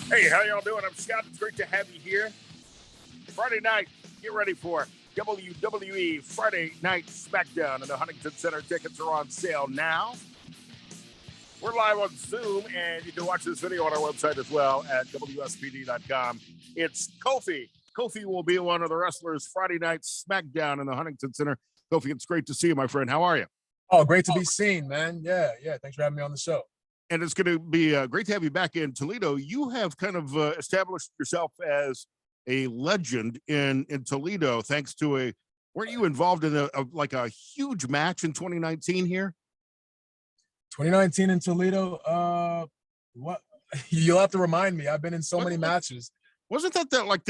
Hey, how y'all doing? I'm Scott. It's great to have you here. Friday night, get ready for WWE Friday Night Smackdown in the Huntington Center. Tickets are on sale now. We're live on Zoom, and you can watch this video on our website as well at WSPD.com. It's Kofi. Kofi will be one of the wrestlers Friday Night Smackdown in the Huntington Center. Kofi, it's great to see you, my friend. How are you? Oh, great to be seen, man. Yeah. Thanks for having me on the show. And it's going to be great to have you back in Toledo. You have kind of established yourself as a legend in Toledo, thanks to weren't you involved in a huge match in 2019 here? 2019 in Toledo. What? You'll have to remind me. I've been in so many matches. Wasn't that like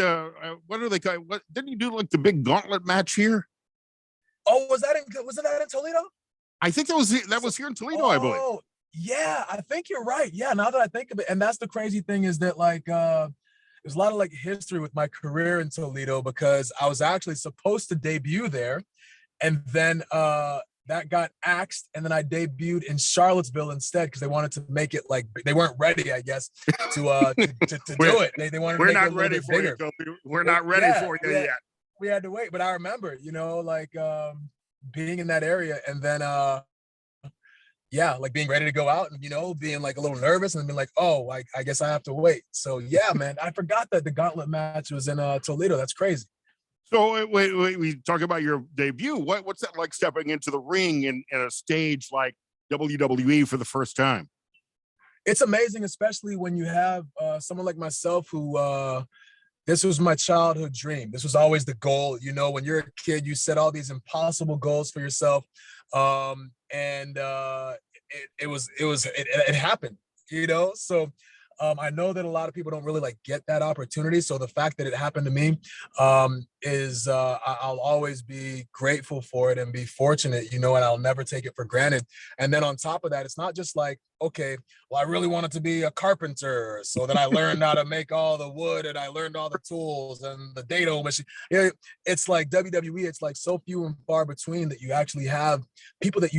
what are they called? What didn't you do like the big gauntlet match here? Oh, was that in Toledo? I think that was here in Toledo, I believe. Yeah, I think you're right. Yeah, now that I think of it, and that's the crazy thing is that there's a lot of like history with my career in Toledo because I was actually supposed to debut there, and then that got axed, and then I debuted in Charlottesville instead because they wanted to make it like they weren't ready, I guess, to do it. They wanted to make it a little bit bigger. We're not ready for you yet. We had to wait, but I remember, being in that area, and then like being ready to go out and, being like a little nervous and being like, oh, I guess I have to wait. So yeah, man, I forgot that the gauntlet match was in Toledo. That's crazy. So wait, we talk about your debut. What's that like stepping into the ring in a stage like WWE for the first time? It's amazing, especially when you have someone like myself who this was my childhood dream. This was always the goal. When you're a kid, you set all these impossible goals for yourself. It happened, so I know that a lot of people don't really get that opportunity. So the fact that it happened to me is I'll always be grateful for it and be fortunate, and I'll never take it for granted. And then on top of that, it's not just like, okay, well, I really wanted to be a carpenter. So then I learned how to make all the wood and I learned all the tools and the dado machine. It's like WWE, it's like so few and far between that you actually have people that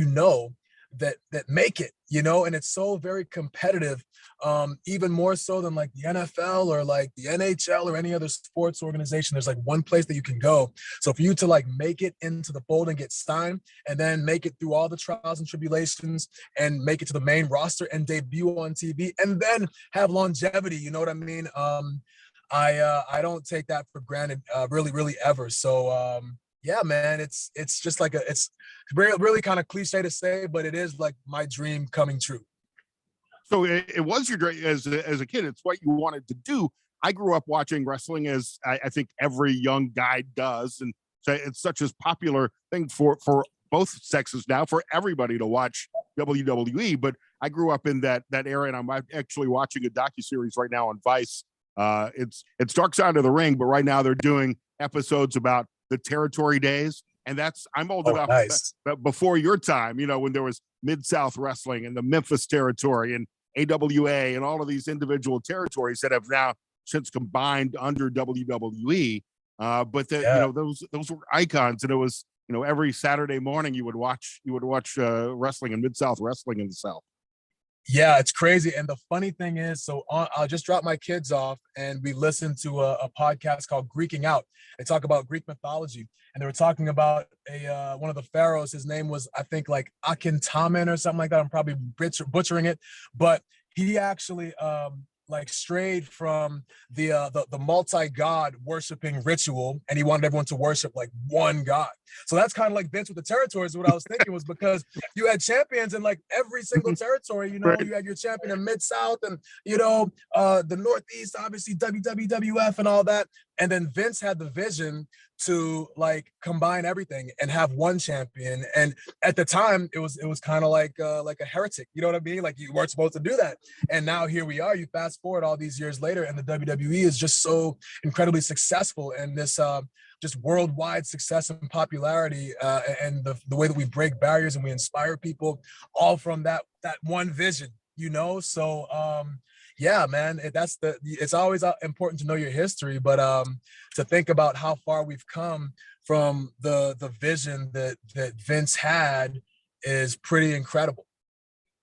that make it, and it's so very competitive, even more so than like the NFL or like the NHL or any other sports organization. There's like one place that you can go. So for you to make it into the fold and get signed and then make it through all the trials and tribulations and make it to the main roster and debut on TV and then have longevity, you know what I mean? I don't take that for granted, really ever. So yeah, man, it's just like it's really kind of cliche to say, but it is like my dream coming true. So it was your dream as a kid. It's what you wanted to do. I grew up watching wrestling, as I think every young guy does, and so it's such a popular thing for both sexes now, for everybody to watch WWE. But I grew up in that era, and I'm actually watching a docuseries right now on Vice. It's Dark Side of the Ring, but right now they're doing episodes about the territory days. And I'm old enough that before your time, when there was Mid-South Wrestling and the Memphis territory and AWA and all of these individual territories that have now since combined under WWE. Those were icons. And it was, every Saturday morning you would watch wrestling and Mid-South Wrestling in the South. Yeah, it's crazy. And the funny thing is, I'll just drop my kids off and we listened to a podcast called Greeking Out. They talk about Greek mythology. And they were talking about one of the pharaohs. His name was, I think, like Akhenaten or something like that. I'm probably butchering it. But he actually strayed from the multi-god worshiping ritual, and he wanted everyone to worship like one god. So that's kind of like Vince with the territories. What I was thinking was because you had champions in like every single territory, right. You had your champion in Mid-South and, the Northeast, obviously WWF and all that. And then Vince had the vision to like combine everything and have one champion. And at the time it was kind of like a heretic, you know what I mean? Like you weren't supposed to do that. And now here we are, you fast forward all these years later and the WWE is just so incredibly successful in this just worldwide success and popularity, and the way that we break barriers and we inspire people all from that one vision, So yeah, man, it's always important to know your history, but to think about how far we've come from the vision that Vince had is pretty incredible.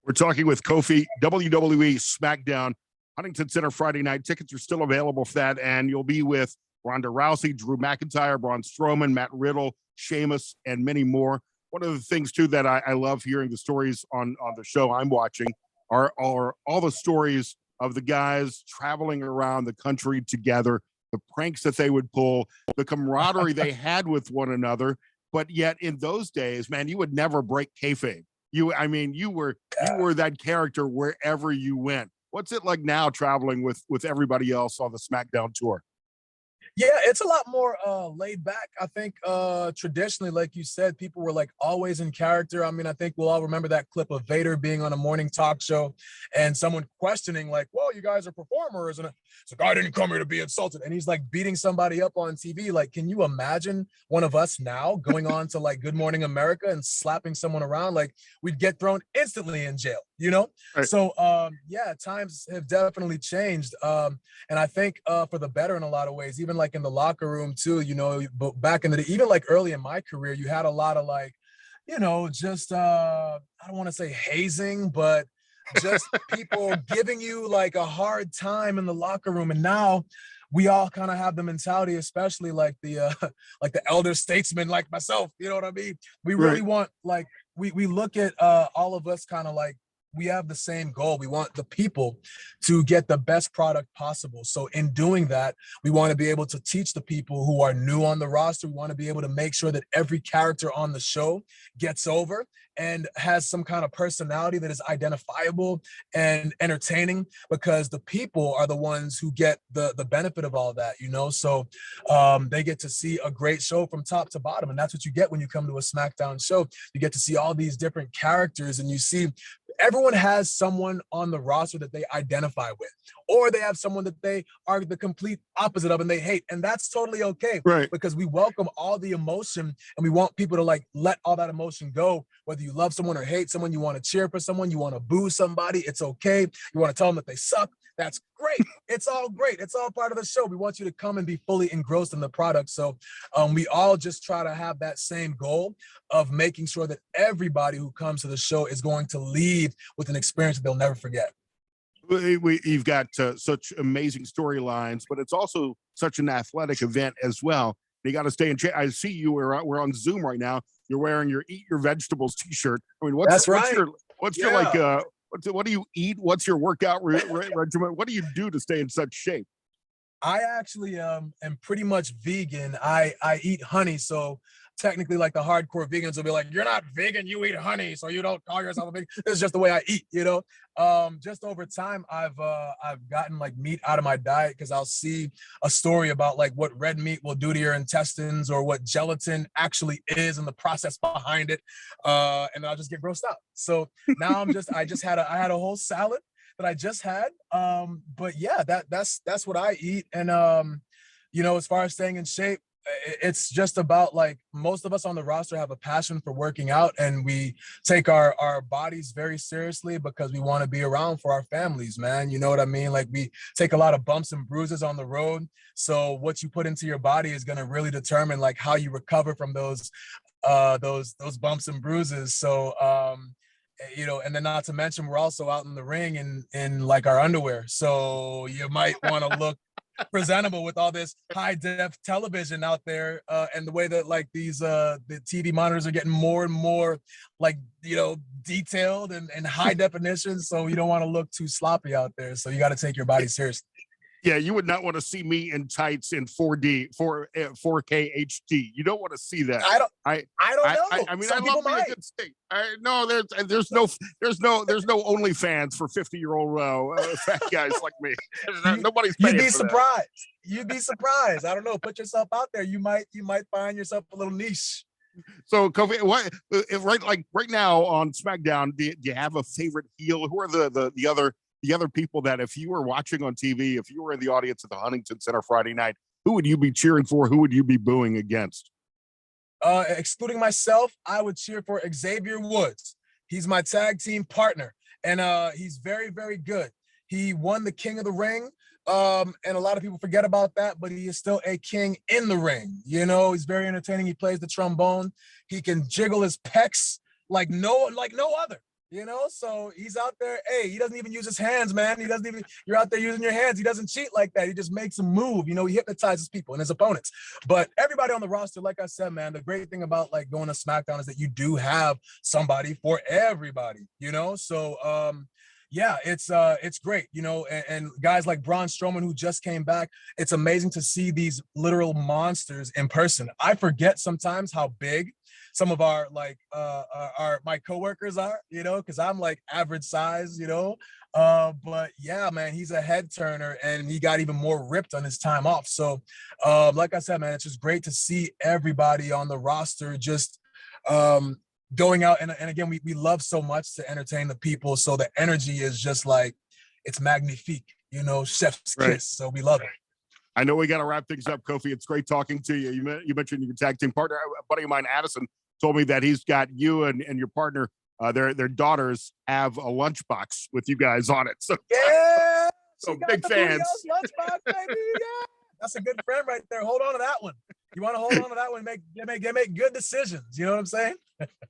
We're talking with Kofi, WWE Smackdown Huntington Center Friday night. Tickets are still available for that, and you'll be with Ronda Rousey, Drew McIntyre, Braun Strowman, Matt Riddle, Sheamus, and many more. One of the things too that I love hearing the stories on the show I'm watching are all the stories of the guys traveling around the country together, the pranks that they would pull, the camaraderie they had with one another. But yet in those days, man, you would never break kayfabe. You were that character wherever you went. What's it like now traveling with everybody else on the Smackdown tour? Yeah, it's a lot more laid back. I think traditionally, like you said, people were like always in character. I mean, I think we'll all remember that clip of Vader being on a morning talk show and someone questioning, like, well, you guys are performers. And it's like, I didn't come here to be insulted. And he's like beating somebody up on TV. Like, can you imagine one of us now going on to like Good Morning America and slapping someone around? Like, we'd get thrown instantly in jail, you know? Right. So, yeah, times have definitely changed. And I think for the better in a lot of ways, even like in the locker room too, you know, but back in the day, even like early in my career, you had a lot of like, you know, just I don't want to say hazing, but just people giving you like a hard time in the locker room. And now we all kind of have the mentality, especially like the elder statesman like myself, you know what I mean? We really want like we look at all of us kind of like we have the same goal. We want the people to get the best product possible. So in doing that, we want to be able to teach the people who are new on the roster. We want to be able to make sure that every character on the show gets over and has some kind of personality that is identifiable and entertaining, because the people are the ones who get the benefit of all that, you know? So they get to see a great show from top to bottom. And that's what you get when you come to a SmackDown show. You get to see all these different characters, and you see everyone has someone on the roster that they identify with, or they have someone that they are the complete opposite of and they hate. And that's totally okay, because we welcome all the emotion and we want people to like let all that emotion go. Whether you love someone or hate someone, you want to cheer for someone, you want to boo somebody, it's okay. You want to tell them that they suck, that's great. It's all great. It's all part of the show. We want you to come and be fully engrossed in the product. So we all just try to have that same goal of making sure that everybody who comes to the show is going to leave with an experience that they'll never forget. You've got such amazing storylines, but it's also such an athletic event as well. You got to stay in shape. I see you. We're on Zoom right now. You're wearing your Eat Your Vegetables T-shirt. I mean, what's your like? What do you eat? What's your workout regimen? What do you do to stay in such shape? I actually am pretty much vegan. I eat honey, so technically like the hardcore vegans will be like, you're not vegan, you eat honey, so you don't call yourself a vegan. This is just the way I eat, you know? Just over time, I've gotten like meat out of my diet because I'll see a story about like what red meat will do to your intestines or what gelatin actually is and the process behind it. And I'll just get grossed out. So now I had a whole salad that I just had. But yeah, that's what I eat. And you know, as far as staying in shape, it's just about like most of us on the roster have a passion for working out, and we take our bodies very seriously because we want to be around for our families, man. You know what I mean? Like we take a lot of bumps and bruises on the road. So what you put into your body is going to really determine like how you recover from those bumps and bruises. So, you know, and then not to mention, we're also out in the ring in like our underwear. So you might want to look presentable with all this high def television out there, and the way that like these the TV monitors are getting more and more like, you know, detailed and high definition. So you don't want to look too sloppy out there. So you got to take your body seriously. Yeah, you would not want to see me in tights in 4K HD. You don't want to see that. I don't know. I mean, Some I love being in good state. No, there's no OnlyFans for 50-year-old fat guys like me. Nobody's paying. You'd be surprised. You'd be surprised. I don't know. Put yourself out there. You might find yourself a little niche. So, Kofi, what right now on SmackDown, do you have a favorite heel? Who are the other people that if you were watching on TV, if you were in the audience at the Huntington Center Friday night, who would you be cheering for? Who would you be booing against? Excluding myself, I would cheer for Xavier Woods. He's my tag team partner, and he's very, very good. He won the King of the Ring, and a lot of people forget about that, but he is still a king in the ring. You know, he's very entertaining. He plays the trombone. He can jiggle his pecs like no other. You know, so he's out there. Hey, he doesn't even use his hands, man. You're out there using your hands. He doesn't cheat like that. He just makes them move. You know, he hypnotizes people and his opponents. But everybody on the roster, like I said, man, the great thing about like going to SmackDown is that you do have somebody for everybody, you know? So, yeah, it's great, you know, and guys like Braun Strowman who just came back. It's amazing to see these literal monsters in person. I forget sometimes how big some of our like my coworkers are, you know, because I'm like average size, you know. But yeah, man, he's a head turner and he got even more ripped on his time off. So like I said, man, it's just great to see everybody on the roster just going out and again we love so much to entertain the people, so the energy is just like it's magnifique, you know, chef's kiss. So we love it. I know we got to wrap things up, Kofi. It's great talking to you. You mentioned your tag team partner. A buddy of mine, Addison, told me that he's got you and your partner, their daughters have a lunchbox with you guys on it. So yeah, so big fans. Lunchbox, baby. Yeah, that's a good friend right there. Hold on to that one. You want to hold on to that one, make good decisions. You know what I'm saying?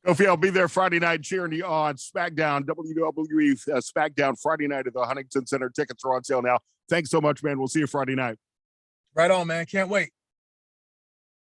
Kofi, I'll be there Friday night cheering you on Smackdown, WWE Smackdown Friday night at the Huntington Center. Tickets are on sale now. Thanks so much, man. We'll see you Friday night. Right on, man. Can't wait.